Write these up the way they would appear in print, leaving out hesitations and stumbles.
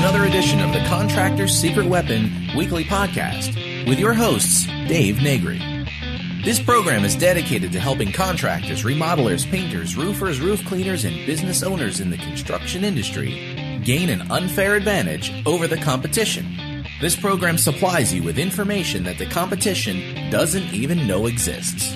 another edition of the Contractor's Secret Weapon weekly podcast with your hosts, Dave Negri. This program is dedicated to helping contractors, remodelers, painters, roofers, roof cleaners, and business owners in the construction industry gain an unfair advantage over the competition. This program supplies you with information that the competition doesn't even know exists.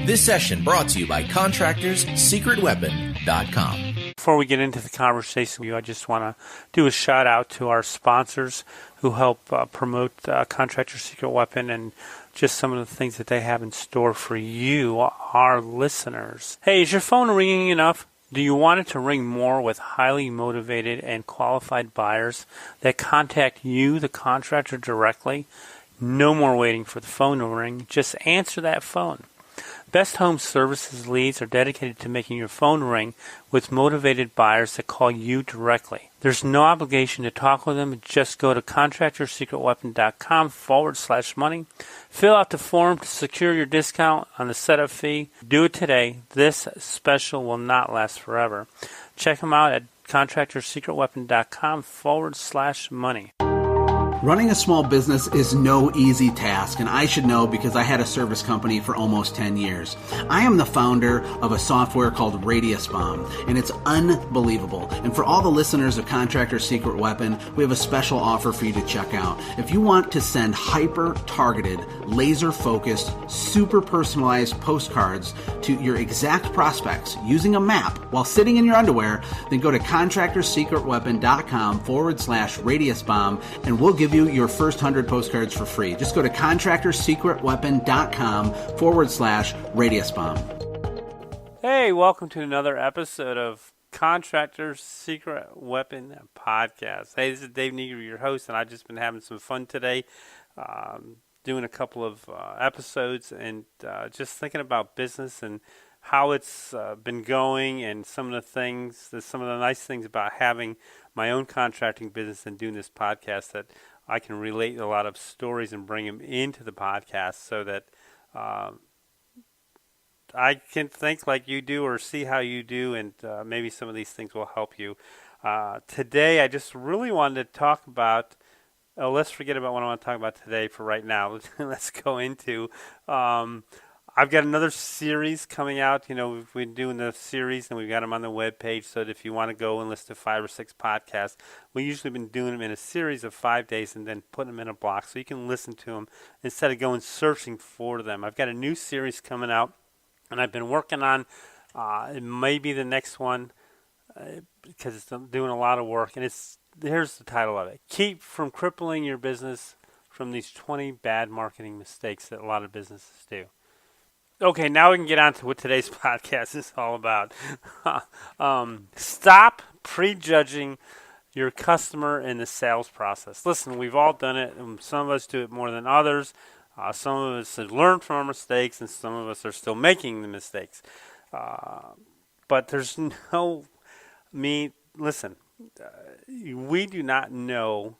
This session brought to you by ContractorsSecretWeapon.com. Before we get into the conversation with you, I just want to do a shout out to our sponsors who help promote Contractor's Secret Weapon and just some of the things that they have in store for you, our listeners. Hey, is your phone ringing enough? Do you want it to ring more with highly motivated and qualified buyers that contact you, the contractor, directly? No more waiting for the phone to ring. Just answer that phone. Best Home Services leads are dedicated to making your phone ring with motivated buyers that call you directly. There's no obligation to talk with them. Just go to ContractorsSecretWeapon.com/money. Fill out the form to secure your discount on the setup fee. Do it today. This special will not last forever. Check them out at ContractorsSecretWeapon.com/money. Running a small business is no easy task, and I should know because I had a service company for almost 10 years. I am the founder of a software called Radius Bomb, and it's unbelievable. And for all the listeners of Contractor's Secret Weapon, we have a special offer for you to check out. If you want to send hyper-targeted, laser-focused, super personalized postcards to your exact prospects using a map while sitting in your underwear, then go to ContractorsSecretWeapon.com/Radius Bomb, and we'll give you your first 100 postcards for free. Just go to ContractorsSecretWeapon.com/Radius Bomb. Hey, welcome to another episode of Contractor's Secret Weapon Podcast. Hey, this is Dave Negri, your host, and I've just been having some fun today, doing a couple of episodes and just thinking about business and how it's been going and some of the nice things about having my own contracting business and doing this podcast, that I can relate a lot of stories and bring them into the podcast so that I can think like you do or see how you do, and maybe some of these things will help you. Today, I just really wanted to talk about, let's forget about what I want to talk about today for right now. Let's go into, I've got another series coming out. You know, we've been doing the series, and we've got them on the webpage, so that if you want to go and listen to 5 or 6 podcasts, we've usually been doing them in a series of 5 days and then putting them in a block so you can listen to them instead of going searching for them. I've got a new series coming out, and I've been working on, it may be the next one because I'm doing a lot of work, and here's the title of it: Keep from crippling your business from these 20 bad marketing mistakes that a lot of businesses do. Okay, now we can get on to what today's podcast is all about. Stop prejudging your customer in the sales process. Listen, we've all done it, and some of us do it more than others. Some of us have learned from our mistakes, and some of us are still making the mistakes. But there's listen, we do not know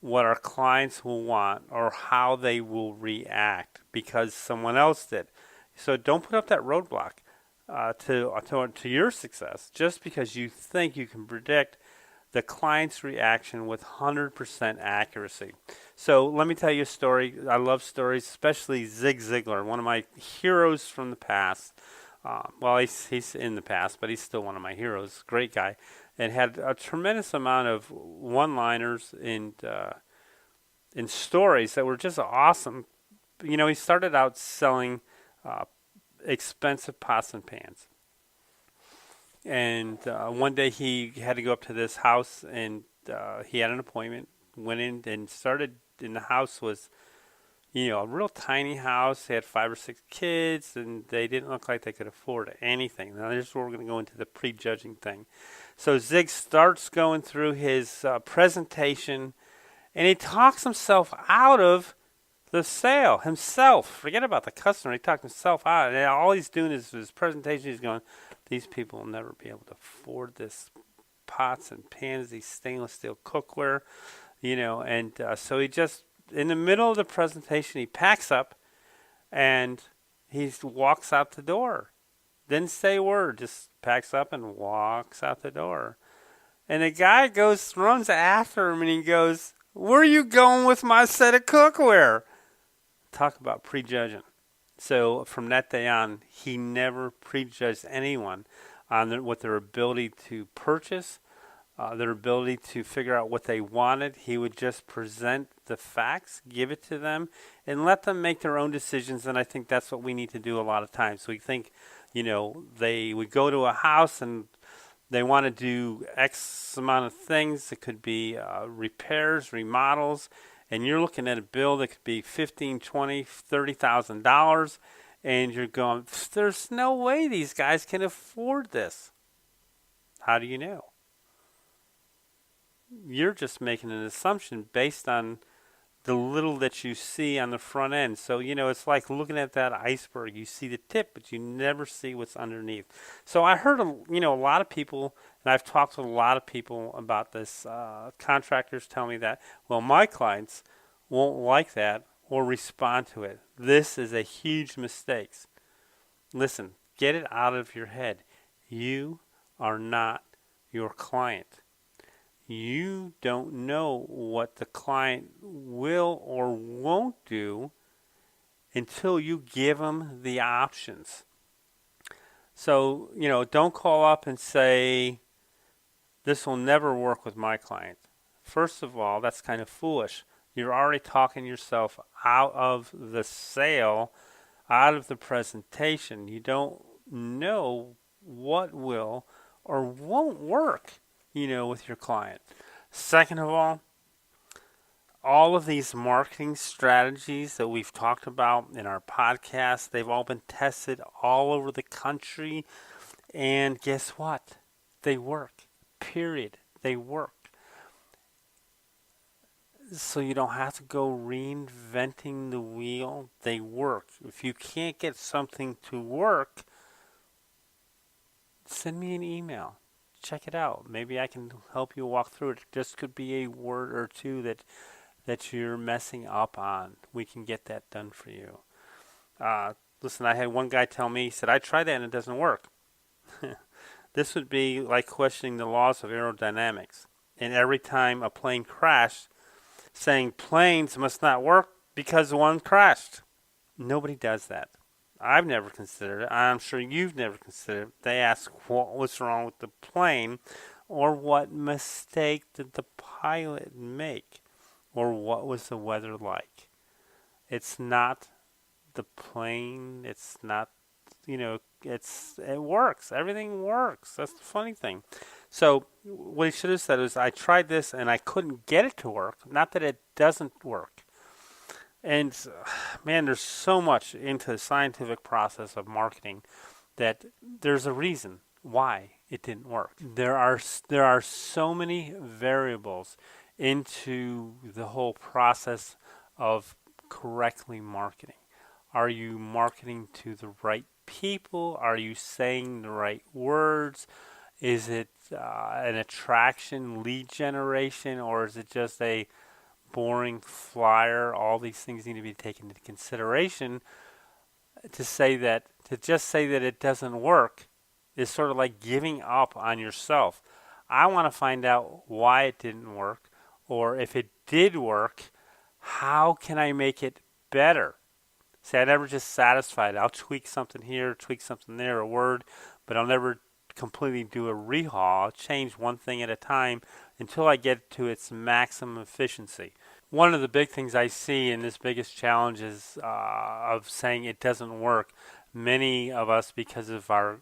what our clients will want or how they will react because someone else did. So don't put up that roadblock to your success just because you think you can predict the client's reaction with 100% accuracy. So let me tell you a story. I love stories, especially Zig Ziglar, one of my heroes from the past. He's in the past, but he's still one of my heroes. Great guy, and had a tremendous amount of one-liners and stories that were just awesome. You know, he started out selling expensive pots and pans. And one day he had to go up to this house, and he had an appointment, went in and started, and the house was, a real tiny house. They had 5 or 6 kids, and they didn't look like they could afford anything. Now, this is where we're going to go into the prejudging thing. So Zig starts going through his presentation, and he talks himself out of the sale himself. Forget about the customer. He talked himself out. And all he's doing is his presentation. He's going, these people will never be able to afford this pots and pans, these stainless steel cookware, And so he just, in the middle of the presentation, he packs up and he walks out the door. Didn't say a word, just packs up and walks out the door. And the guy runs after him, and he goes, "Where are you going with my set of cookware?" Talk about prejudging. So from that day on, he never prejudged anyone on what their ability to purchase, their ability to figure out what they wanted. He would just present the facts, give it to them, and let them make their own decisions. And I think that's what we need to do a lot of times. We think, they would go to a house and they want to do X amount of things. It could be repairs, remodels, and you're looking at a bill that could be $15,000, $20,000, $30,000, and you're going, "There's no way these guys can afford this." How do you know? You're just making an assumption based on the little that you see on the front end. So, it's like looking at that iceberg. You see the tip, but you never see what's underneath. So I heard, a lot of people, and I've talked to a lot of people about this. Contractors tell me that, well, my clients won't like that or respond to it. This is a huge mistake. Listen, get it out of your head. You are not your client. You don't know what the client will or won't do until you give them the options. So, don't call up and say, "This will never work with my client." First of all, that's kind of foolish. You're already talking yourself out of the sale, out of the presentation. You don't know what will or won't work, with your client. Second of all of these marketing strategies that we've talked about in our podcast, they've all been tested all over the country. And guess what? They work. Period. They work. So you don't have to go reinventing the wheel. They work. If you can't get something to work, send me an email. Check it out. Maybe I can help you walk through it. It just could be a word or two that you're messing up on. We can get that done for you. Listen, I had one guy tell me, he said, "I tried that and it doesn't work." This would be like questioning the laws of aerodynamics. And every time a plane crashed, saying planes must not work because one crashed. Nobody does that. I've never considered it. I'm sure you've never considered it. They ask what was wrong with the plane, or what mistake did the pilot make, or what was the weather like. It's not the plane. It's not, it works. Everything works. That's the funny thing. So what he should have said is, "I tried this and I couldn't get it to work." Not that it doesn't work. And man, there's so much into the scientific process of marketing that there's a reason why it didn't work. There are so many variables into the whole process of correctly marketing. Are you marketing to the right people? Are you saying the right words? Is it an attraction, lead generation, or is it just a boring flyer? All these things need to be taken into consideration. To just say that it doesn't work is sort of like giving up on yourself. I want to find out why it didn't work, or if it did work, how can I make it better? See, I'm never just satisfied. I'll tweak something here, tweak something there, a word, but I'll never completely do a rehaul. I'll change one thing at a time until I get to its maximum efficiency. One of the big things I see in this biggest challenge is of saying it doesn't work. Many of us, because of our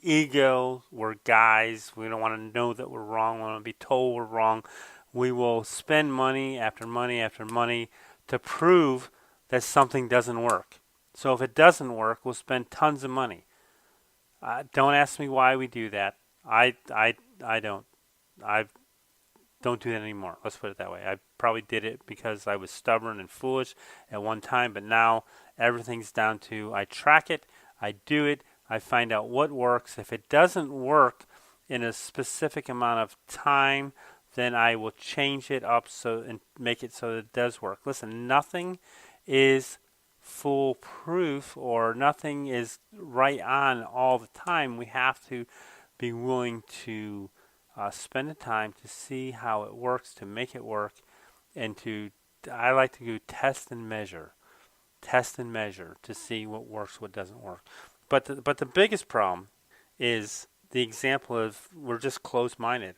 ego, we're guys. We don't want to know that we're wrong. We want to be told we're wrong. We will spend money after money after money to prove that something doesn't work. So if it doesn't work, we'll spend tons of money. Don't ask me why we do that. I don't do that anymore. Let's put it that way. I probably did it because I was stubborn and foolish at one time, but now everything's down to I track it, I do it, I find out what works. If it doesn't work in a specific amount of time, then I will change it up and make it so that it does work. Listen, nothing is foolproof, or nothing is right on all the time. We have to be willing to spend the time to see how it works, to make it work, and I like to do test and measure to see what works, what doesn't work. But the biggest problem is the example of we're just closed-minded,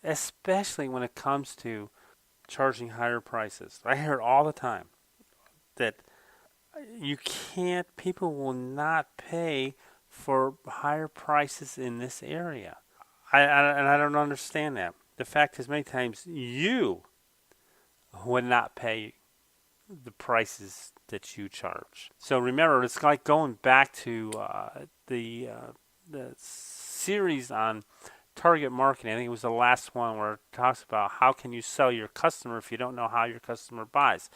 especially when it comes to charging higher prices. I hear it all the time that people will not pay for higher prices in this area. And I don't understand that. The fact is, many times you would not pay the prices that you charge. So remember, it's like going back to the series on target marketing. I think it was the last one where it talks about how can you sell your customer if you don't know how your customer buys.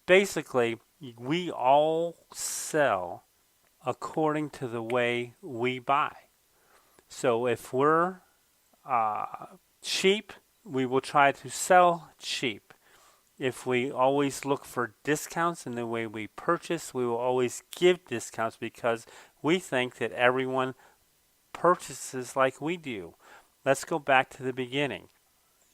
Basically, we all sell according to the way we buy. So if we're cheap, we will try to sell cheap. If we always look for discounts in the way we purchase, we will always give discounts because we think that everyone purchases like we do. Let's go back to the beginning.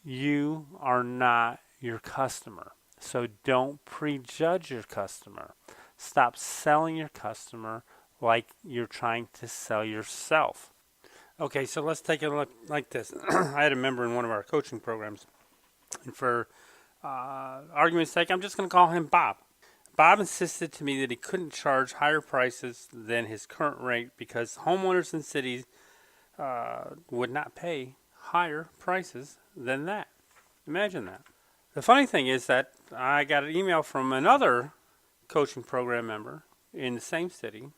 You are not your customer. So don't prejudge your customer. Stop selling your customer like you're trying to sell yourself. Okay, so let's take a look like this. I had a member in one of our coaching programs, and for argument's sake, I'm just going to call him Bob. Bob insisted to me that he couldn't charge higher prices than his current rate because homeowners in cities would not pay higher prices than that. Imagine that. The funny thing is that I got an email from another coaching program member in the same city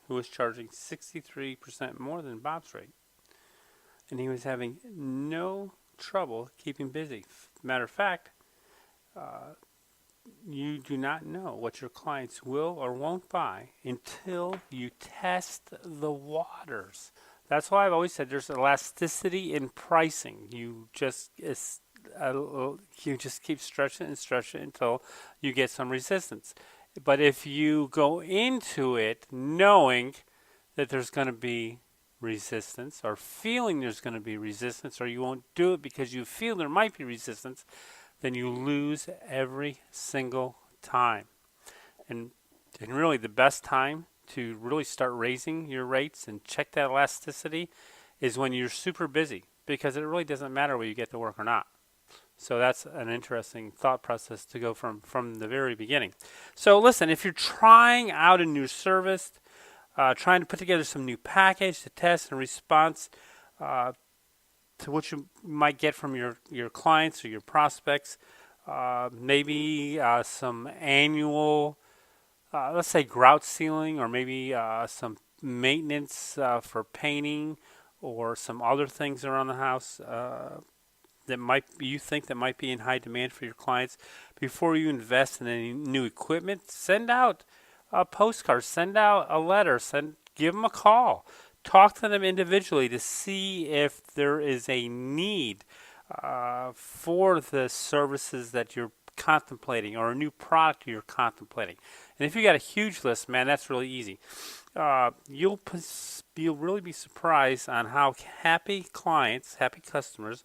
who was charging 63% more than Bob's rate. And he was having no trouble keeping busy. Matter of fact, you do not know what your clients will or won't buy until you test the waters. That's why I've always said there's elasticity in pricing. You just keep stretching and stretching until you get some resistance. But if you go into it knowing that there's going to be resistance or feeling there's going to be resistance, or you won't do it because you feel there might be resistance, then you lose every single time. And really the best time to really start raising your rates and check that elasticity is when you're super busy, because it really doesn't matter whether you get to work or not. So that's an interesting thought process to go from the very beginning. So listen, if you're trying out a new service, trying to put together some new package to test in response to what you might get from your clients or your prospects, maybe some annual, let's say grout sealing, or maybe some maintenance for painting, or some other things around the house that you think that might be in high demand for your clients. Before you invest in any new equipment, send out a postcard, send out a letter, give them a call, talk to them individually to see if there is a need for the services that you're contemplating or a new product you're contemplating. And if you got a huge list, man, that's really easy. You'll really be surprised on how happy clients, happy customers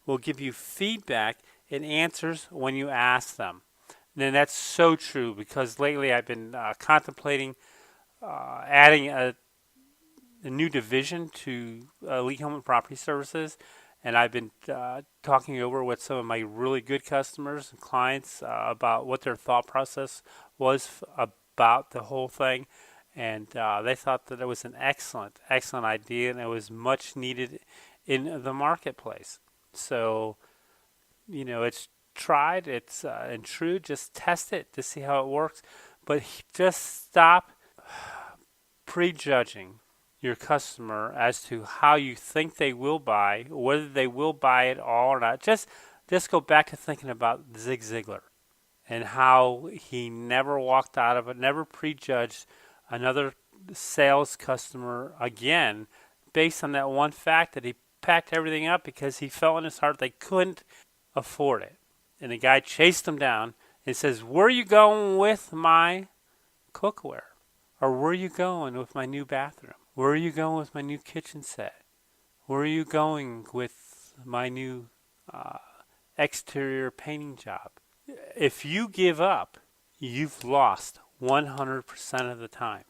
will give you feedback and answers when you ask them. And that's so true, because lately I've been contemplating adding a new division to Elite Home and Property Services, and I've been talking over with some of my really good customers and clients about what their thought process was about the whole thing, and they thought that it was an excellent idea, and it was much needed in the marketplace. So, it's tried, it's and true. Just test it to see how it works, but just stop prejudging your customer as to how you think they will buy, whether they will buy it all or not. Just go back to thinking about Zig Ziglar and how he never walked out of it, never prejudged another sales customer again based on that one fact that he packed everything up because he felt in his heart they couldn't afford it. And the guy chased him down and says, "Where are you going with my cookware? Or where are you going with my new bathroom? Where are you going with my new kitchen set? Where are you going with my new exterior painting job? If you give up, you've lost 100% of the time.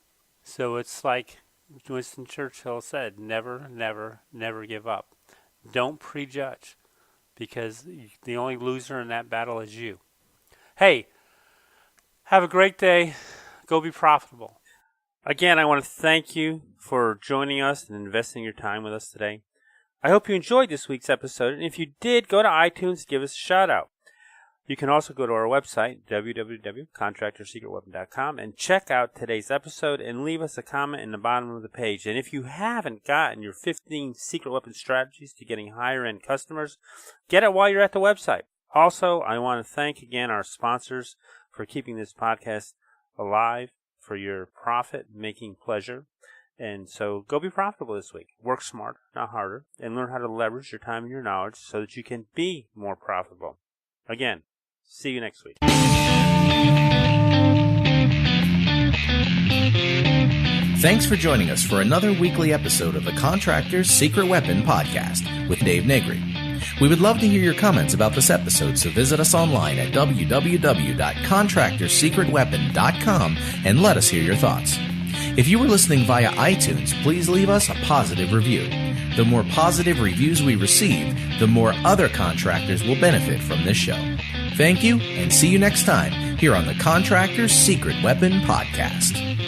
So it's like Winston Churchill said, never, never, never give up. Don't prejudge, because the only loser in that battle is you. Hey, have a great day. Go be profitable. Again, I want to thank you for joining us and investing your time with us today. I hope you enjoyed this week's episode, and if you did, go to iTunes and give us a shout out. You can also go to our website, www.contractorsecretweapon.com, and check out today's episode and leave us a comment in the bottom of the page. And if you haven't gotten your 15 secret weapon strategies to getting higher-end customers, get it while you're at the website. Also, I want to thank again our sponsors for keeping this podcast alive for your profit-making pleasure. And so go be profitable this week. Work smarter, not harder, and learn how to leverage your time and your knowledge so that you can be more profitable. Again, see you next week. Thanks for joining us for another weekly episode of the Contractor's Secret Weapon Podcast with Dave Negri. We would love to hear your comments about this episode, so visit us online at www.contractorsecretweapon.com and let us hear your thoughts. If you were listening via iTunes, please leave us a positive review. The more positive reviews we receive, the more other contractors will benefit from this show. Thank you, and see you next time here on the Contractor's Secret Weapon Podcast.